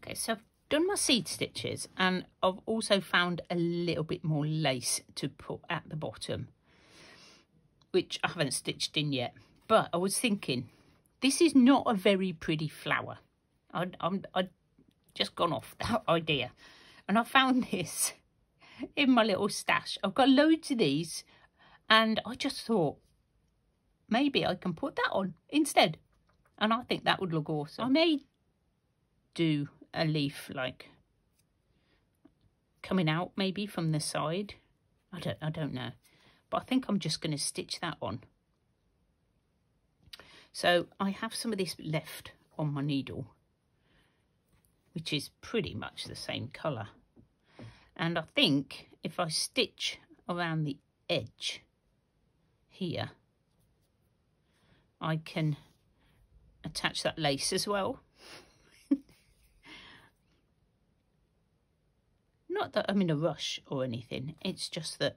Okay, so I've done my seed stitches, and I've also found a little bit more lace to put at the bottom, which I haven't stitched in yet. But I was thinking, this is not a very pretty flower. I'd just gone off that idea, and I found this in my little stash. I've got loads of these, and I just thought maybe I can put that on instead, and I think that would look awesome. I may do a leaf like coming out maybe from the side. I don't know, but I think I'm just going to stitch that on. So I have some of this left on my needle, which is pretty much the same colour, and I think if I stitch around the edge here, I can attach that lace as well. Not that I'm in a rush or anything, it's just that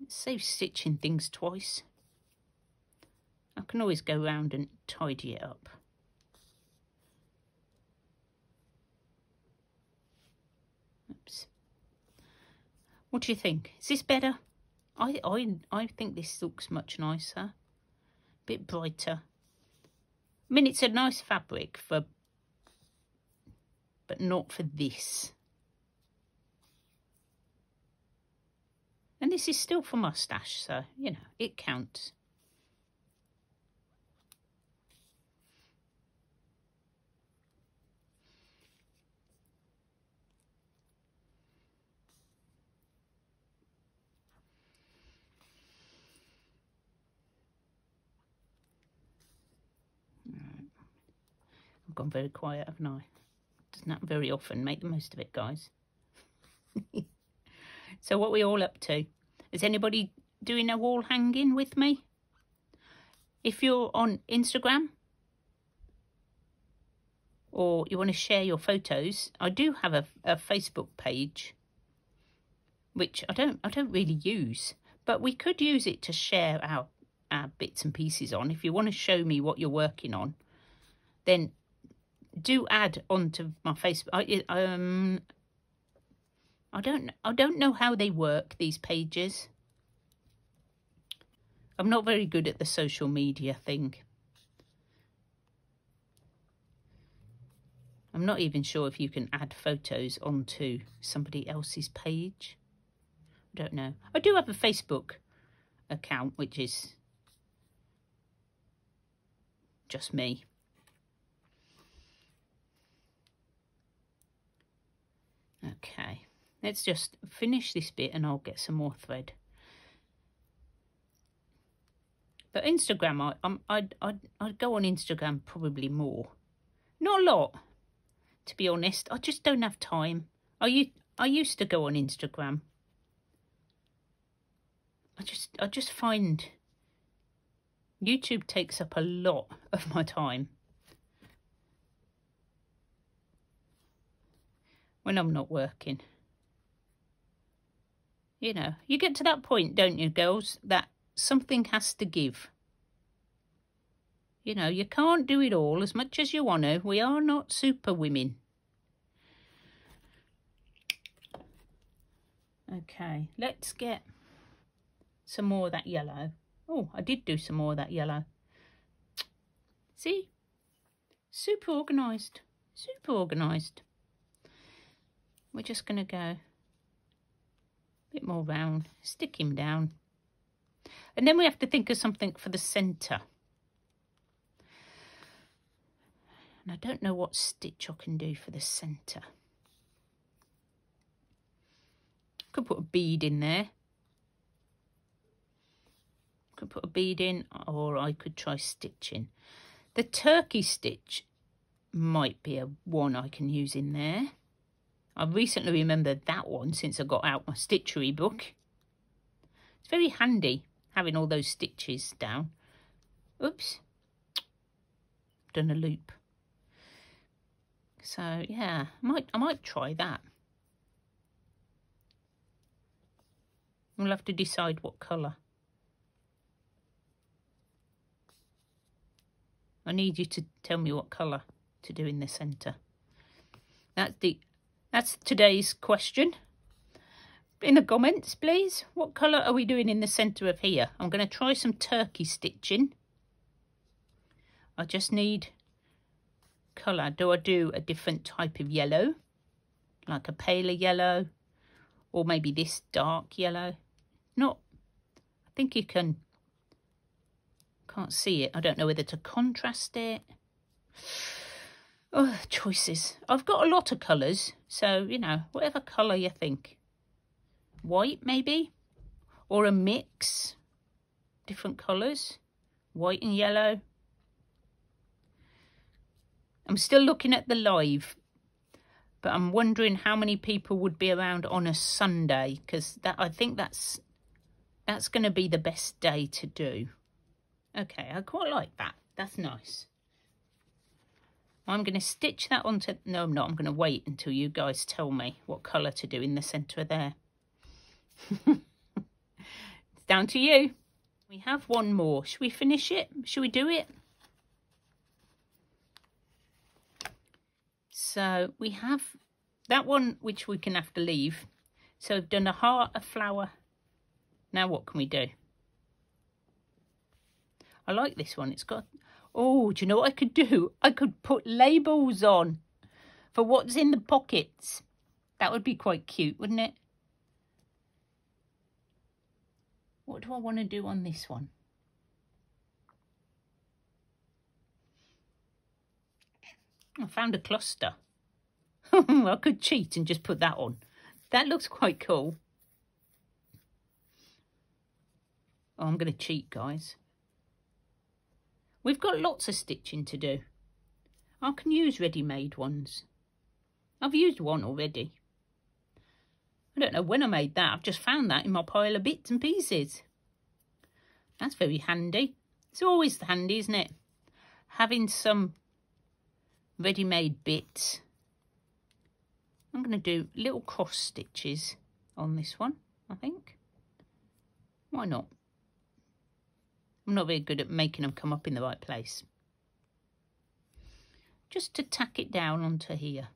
it saves stitching things twice. I can always go round and tidy it up. Oops. What do you think? Is this better? I think this looks much nicer, a bit brighter. I mean, it's a nice fabric for, but not for this. And this is still for my stash, so, you know, it counts. I've gone very quiet, haven't I? Doesn't happen very often. Make the most of it, guys. So what are we all up to? Is anybody doing a wall hanging with me? If you're on Instagram or you want to share your photos, I do have a Facebook page, which I don't really use, but we could use it to share our bits and pieces on. If you want to show me what you're working on, then do add onto my Facebook. I don't know how they work, these pages. I'm not very good at the social media thing. I'm not even sure if you can add photos onto somebody else's page. I don't know. I do have a Facebook account, which is just me. Okay. Let's just finish this bit and I'll get some more thread. But Instagram, I'd go on Instagram probably more. Not a lot, to be honest. I just don't have time. I used to go on Instagram. I just find YouTube takes up a lot of my time when I'm not working. You know, you get to that point, don't you, girls, that something has to give. You know, you can't do it all as much as you want to. We are not super women. Okay, let's get some more of that yellow. Oh, I did do some more of that yellow. See? Super organised. Super organised. We're just going to go bit more round, stick him down, and then we have to think of something for the centre. And I don't know what stitch I can do for the centre. Could put a bead in there. Could put a bead in, or I could try stitching. The turkey stitch might be a one I can use in there. I've recently remembered that one since I got out my stitchery book. It's very handy having all those stitches down. Oops. Done a loop. So yeah, I might try that. We'll have to decide what colour. I need you to tell me what colour to do in the centre. That's today's question. In the comments, please. What colour are we doing in the centre of here? I'm going to try some turkey stitching. I just need colour. Do I do a different type of yellow? Like a paler yellow? Or maybe this dark yellow? Not. I think you can't see it. I don't know whether to contrast it. Oh, choices. I've got a lot of colours. So, you know, whatever colour you think. White, maybe? Or a mix. Different colours. White and yellow. I'm still looking at the live, but I'm wondering how many people would be around on a Sunday, because I think that's going to be the best day to do. Okay, I quite like that. That's nice. I'm going to stitch that onto... No, I'm not. I'm going to wait until you guys tell me what colour to do in the centre there. It's down to you. We have one more. Should we finish it? Should we do it? So we have that one, which we can have to leave. So we've done a heart, a flower. Now what can we do? I like this one. It's got... Oh, do you know what I could do? I could put labels on for what's in the pockets. That would be quite cute, wouldn't it? What do I want to do on this one? I found a cluster. I could cheat and just put that on. That looks quite cool. Oh, I'm going to cheat, guys. We've got lots of stitching to do. I can use ready-made ones. I've used one already. I don't know when I made that. I've just found that in my pile of bits and pieces. That's very handy. It's always handy, isn't it? Having some ready-made bits. I'm going to do little cross stitches on this one, I think. Why not? I'm not very good at making them come up in the right place. Just to tack it down onto here.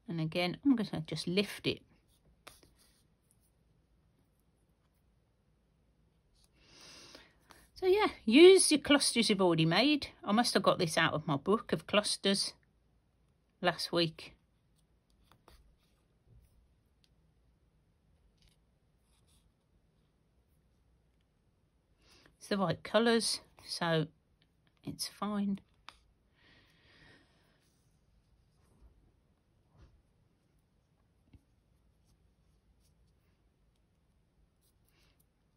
And again, I'm going to just lift it. So yeah, use your clusters you've already made. I must have got this out of my book of clusters last week. It's the right colours, so it's fine.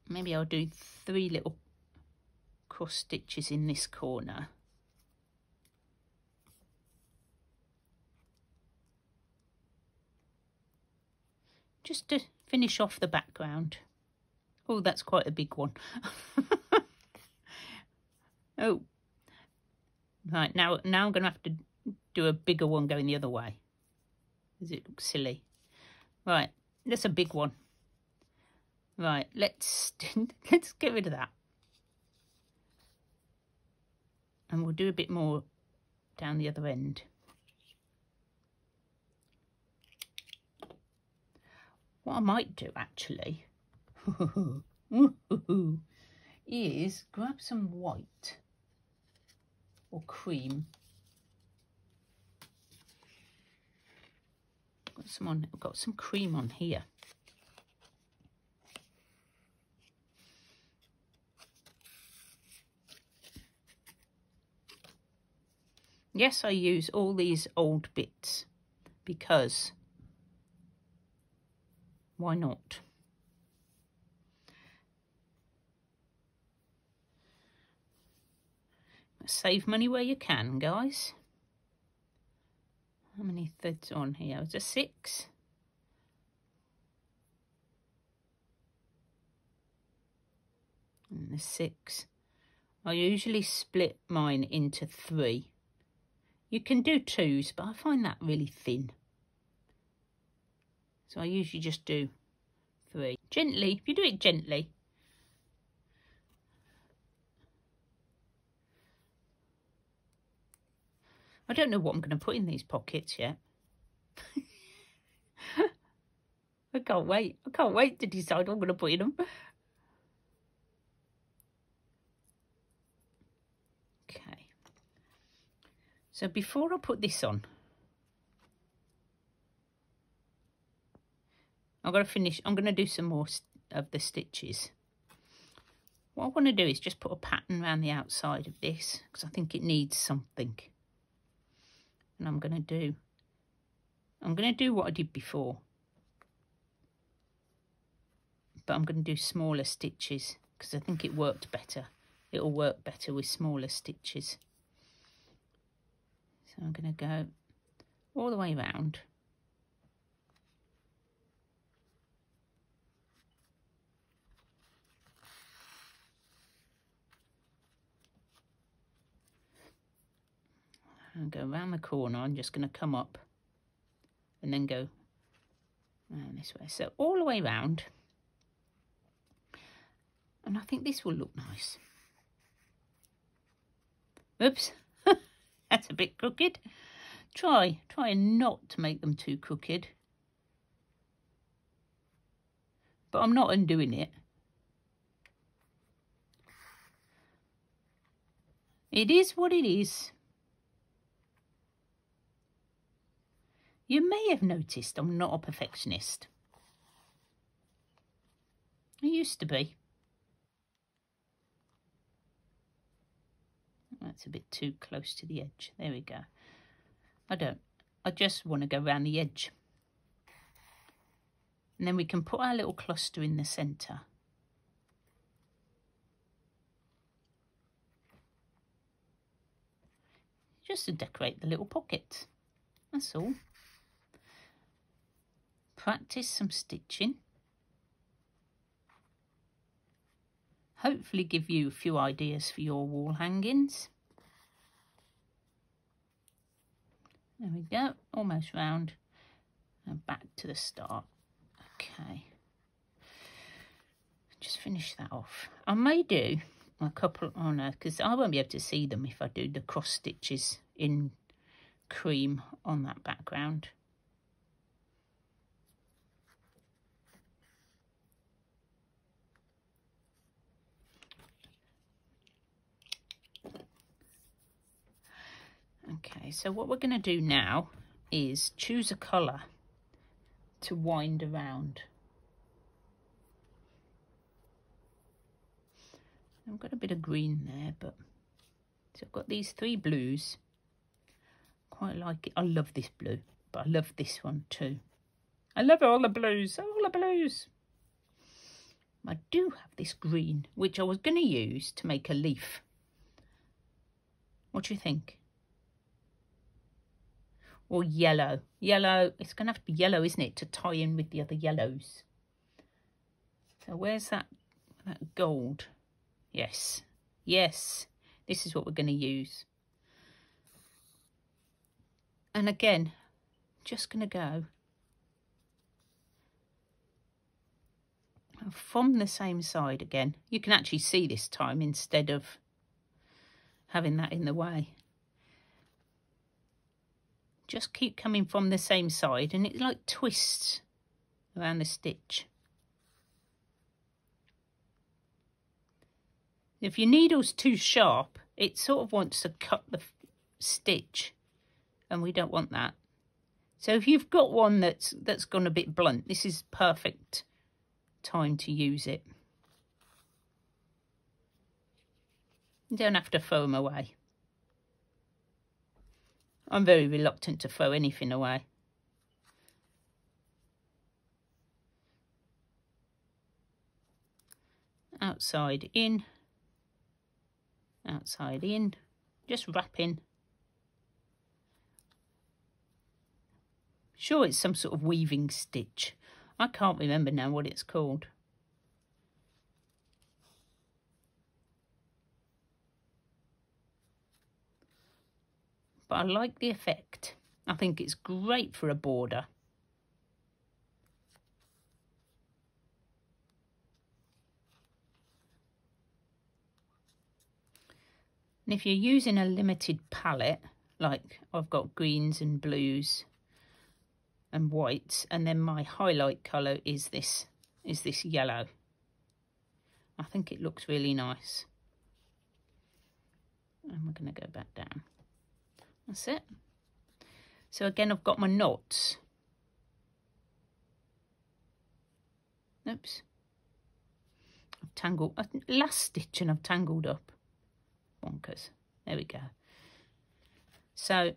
Maybe I'll do 3 little cross stitches in this corner. Just to finish off the background. Oh, that's quite a big one. Oh, right, now I'm going to have to do a bigger one going the other way. Does it look silly? Right, that's a big one. Right, let's get rid of that. And we'll do a bit more down the other end. What I might do, actually, is grab some white or cream. I've got some cream on here. Yes, I use all these old bits because why not? Save money where you can, guys. How many threads on here? Is there 6? And there's 6. I usually split mine into 3. You can do 2s, but I find that really thin. So I usually just do 3. Gently, if you do it gently. I don't know what I'm going to put in these pockets yet. I can't wait. I can't wait to decide what I'm going to put in them. Okay. So before I put this on, I've got to finish. I'm going to do some more of the stitches. What I want to do is just put a pattern around the outside of this because I think it needs something. And I'm going to do what I did before. But I'm going to do smaller stitches because I think it worked better. It'll work better with smaller stitches. So I'm going to go all the way around. And go around the corner. I'm just going to come up and then go around this way. So all the way around. And I think this will look nice. Oops, that's a bit crooked. Try not to make them too crooked. But I'm not undoing it. It is what it is. You may have noticed I'm not a perfectionist. I used to be. That's a bit too close to the edge. There we go. I just want to go around the edge. And then we can put our little cluster in the centre. Just to decorate the little pockets. That's all. Practice some stitching. Hopefully give you a few ideas for your wall hangings. There we go, almost round and back to the start. Okay, just finish that off. I may do a couple on her because I won't be able to see them if I do the cross stitches in cream on that background. Okay, so what we're going to do now is choose a colour to wind around. I've got a bit of green there, but so I've got these 3 blues. Quite like it. I love this blue, but I love this one too. I love all the blues, all the blues. I do have this green, which I was going to use to make a leaf. What do you think? Or yellow. Yellow, it's going to have to be yellow, isn't it, to tie in with the other yellows. So where's that gold? Yes, yes, this is what we're going to use. And again, just going to go from the same side again. You can actually see this time instead of having that in the way. Just keep coming from the same side and it like twists around the stitch. If your needle's too sharp, it sort of wants to cut the stitch and we don't want that. So if you've got one that's gone a bit blunt, this is perfect time to use it. You don't have to throw them away. I'm very reluctant to throw anything away. Outside in, just wrapping. Sure, it's some sort of weaving stitch. I can't remember now what it's called. But I like the effect. I think it's great for a border. And if you're using a limited palette, like I've got greens and blues and whites, and then my highlight colour is this yellow. I think it looks really nice. And we're going to go back down. That's it. So again, I've got my knots. Oops. I've tangled, last stitch and I've tangled up. Bonkers. There we go. So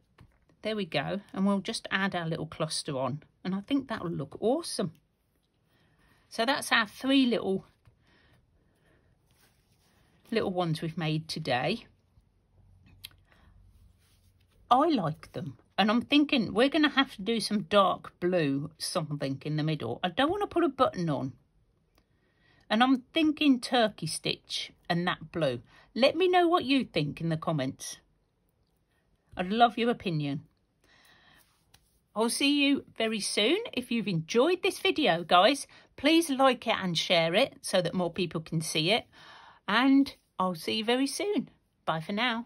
there we go. And we'll just add our little cluster on. And I think that will look awesome. So that's our 3 little ones we've made today. I like them. And I'm thinking we're going to have to do some dark blue something in the middle. I don't want to put a button on. And I'm thinking turkey stitch and that blue. Let me know what you think in the comments. I'd love your opinion. I'll see you very soon. If you've enjoyed this video, guys, please like it and share it so that more people can see it. And I'll see you very soon. Bye for now.